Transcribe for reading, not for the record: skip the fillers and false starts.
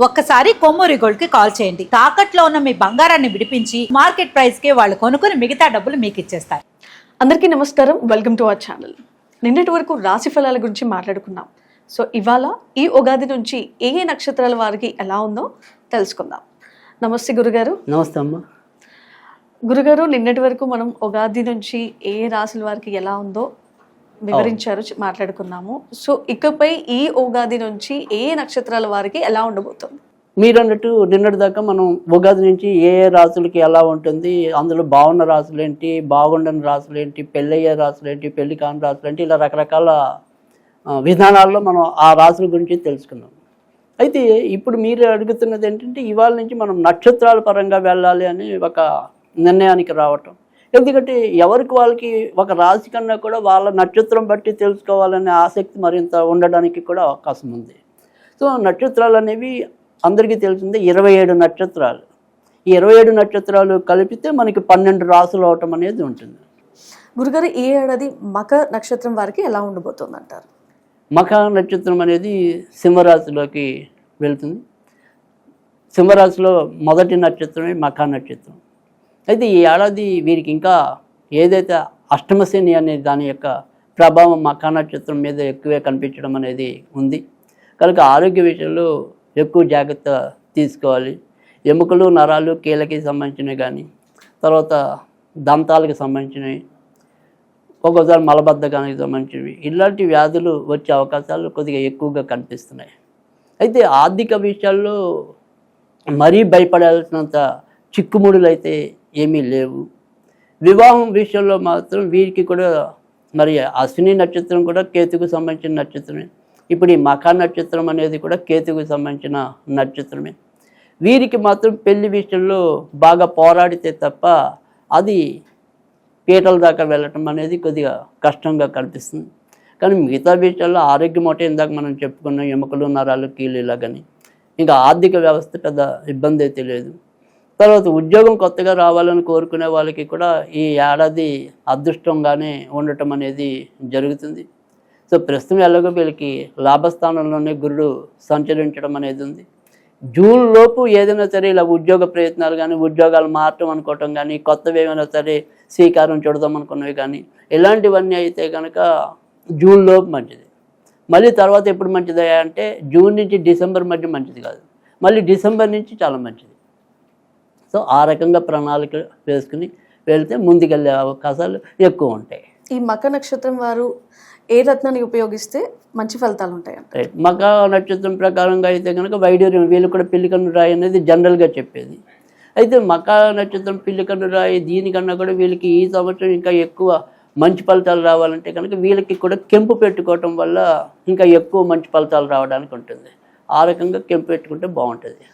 ఒక్కసారి కొమ్మూరి గోల్డ్ కి కాల్ చేయండి. తాకట్లో ఉన్న మీ బంగారాన్ని విడిపించి మార్కెట్ ప్రైస్ కి వాళ్ళు కొనుక్కుని మిగతా డబ్బులు మీకు ఇచ్చేస్తారు. అందరికీ నమస్కారం, వెల్కమ్ టు అవర్ ఛానల్. నిన్నటి వరకు రాశి ఫలాల గురించి మాట్లాడుకున్నాం. సో ఇవాళ ఈ ఉగాది నుంచి ఏ ఏ నక్షత్రాల వారికి ఎలా ఉందో తెలుసుకుందాం. నమస్తే గురుగారు. నమస్తే అమ్మ. గురుగారు, నిన్నటి వరకు మనం ఉగాది నుంచి ఏ ఏ రాశుల వారికి ఎలా ఉందో వివరించారు, మాట్లాడుకున్నాము. సో ఇకపై ఈ ఉగాది నుంచి ఏ ఏ నక్షత్రాల వారికి ఎలా ఉండబోతుంది? మీరు అన్నట్టు నిన్నటి దాకా మనం ఉగాది నుంచి ఏ ఏ రాసులకి ఎలా ఉంటుంది, అందులో బాగున్న రాసులు ఏంటి, బాగుండని రాసులు ఏంటి, పెళ్ళయ్యే రాసులు ఏంటి, పెళ్లి కాని రాసులు ఏంటి, ఇలా రకరకాల విధానాల్లో మనం ఆ రాసుల గురించి తెలుసుకున్నాం. అయితే ఇప్పుడు మీరు అడుగుతున్నది ఏంటంటే ఇవాళ నుంచి మనం నక్షత్రాల పరంగా వెళ్ళాలి అని ఒక నిర్ణయానికి రావటం. ఎందుకంటే ఎవరికి వాళ్ళకి ఒక రాశి కన్నా కూడా వాళ్ళ నక్షత్రం బట్టి తెలుసుకోవాలనే ఆసక్తి మరింత ఉండడానికి కూడా అవకాశం ఉంది. సో నక్షత్రాలు అనేవి అందరికీ తెలిసిందే 27 నక్షత్రాలు. ఈ 27 నక్షత్రాలు కలిపితే మనకి 12 రాసులు అవటం అనేది ఉంటుంది. గురుగారు, ఈ ఏడాది మక నక్షత్రం వారికి ఎలా ఉండబోతుంది అంటారు? మఖ నక్షత్రం అనేది సింహరాశిలోకి వెళ్తుంది. సింహరాశిలో మొదటి నక్షత్రమే మఖ నక్షత్రం. అయితే ఈ ఏడాది వీరికి ఇంకా ఏదైతే అష్టమశని అనే దాని యొక్క ప్రభావం మఖ నక్షత్రం మీద ఎక్కువే కనిపించడం అనేది ఉంది. కనుక ఆరోగ్య విషయంలో ఎక్కువ జాగ్రత్త తీసుకోవాలి. ఎముకలు, నరాలు, కీళ్ళకి సంబంధించినవి కానీ, తర్వాత దంతాలకు సంబంధించినవి, ఒక్కోసారి మలబద్ధకానికి సంబంధించినవి, ఇలాంటి వ్యాధులు వచ్చే అవకాశాలు కొద్దిగా ఎక్కువగా కనిపిస్తున్నాయి. అయితే ఆర్థిక విషయాల్లో మరీ భయపడాల్సినంత చిక్కుముడులు అయితే ఏమీ లేవు. వివాహం విషయంలో మాత్రం వీరికి కూడా మరి అశ్విని నక్షత్రం కూడా కేతుకు సంబంధించిన నక్షత్రమే. ఇప్పుడు ఈ మఖ నక్షత్రం అనేది కూడా కేతుకు సంబంధించిన నక్షత్రమే. వీరికి మాత్రం పెళ్లి విషయంలో బాగా పోరాడితే తప్ప అది పీటల దాకా వెళ్ళటం అనేది కొద్దిగా కష్టంగా కనిపిస్తుంది. కానీ మిగతా విషయాల్లో ఆరోగ్యం ఒకటే ఇందాక మనం చెప్పుకున్నాం, ఎముకలు, నరాలు, కీళ్ళు ఇలాగని. ఇంకా ఆర్థిక వ్యవస్థ పెద్ద ఇబ్బంది అయితే లేదు. తర్వాత ఉద్యోగం కొత్తగా రావాలని కోరుకునే వాళ్ళకి కూడా ఈ ఏడాది అదృష్టంగానే ఉండటం అనేది జరుగుతుంది. సో ప్రస్తుతం ఎలాగో వీళ్ళకి లాభస్థానంలోనే గురుడు సంచరించడం అనేది ఉంది. జూన్ లోపు ఏదైనా సరే ఇలా ఉద్యోగ ప్రయత్నాలు కానీ, ఉద్యోగాలు మారటం అనుకోవటం కానీ, కొత్తవి ఏమైనా సరే శ్రీకారం చుడదాం అనుకున్నవి కానీ, ఇలాంటివన్నీ అయితే కనుక జూన్ లోపు మంచిది. మళ్ళీ తర్వాత ఎప్పుడు మంచిది అంటే జూన్ నుంచి డిసెంబర్ మధ్య మంచిది కాదు, మళ్ళీ డిసెంబర్ నుంచి చాలా మంచిది. సో ఆ రకంగా ప్రణాళిక వేసుకుని వెళ్తే ముందుకెళ్ళే అవకాశాలు ఎక్కువ ఉంటాయి. ఈ మక నక్షత్రం వారు ఏ రత్నాన్ని ఉపయోగిస్తే మంచి ఫలితాలు ఉంటాయి? మక నక్షత్రం ప్రకారంగా అయితే కనుక వైడూర్యం, వీళ్ళు కూడా పిల్లికన్ను రాయి అనేది జనరల్గా చెప్పేది. అయితే మక నక్షత్రం పిల్లికన్ను రాయి దీనికన్నా కూడా వీళ్ళకి ఈ సంవత్సరం ఇంకా ఎక్కువ మంచి ఫలితాలు రావాలంటే కనుక వీళ్ళకి కూడా కెంపు పెట్టుకోవటం వల్ల ఇంకా ఎక్కువ మంచి ఫలితాలు రావడానికి ఉంటుంది. ఆ రకంగా కెంపు పెట్టుకుంటే బాగుంటుంది.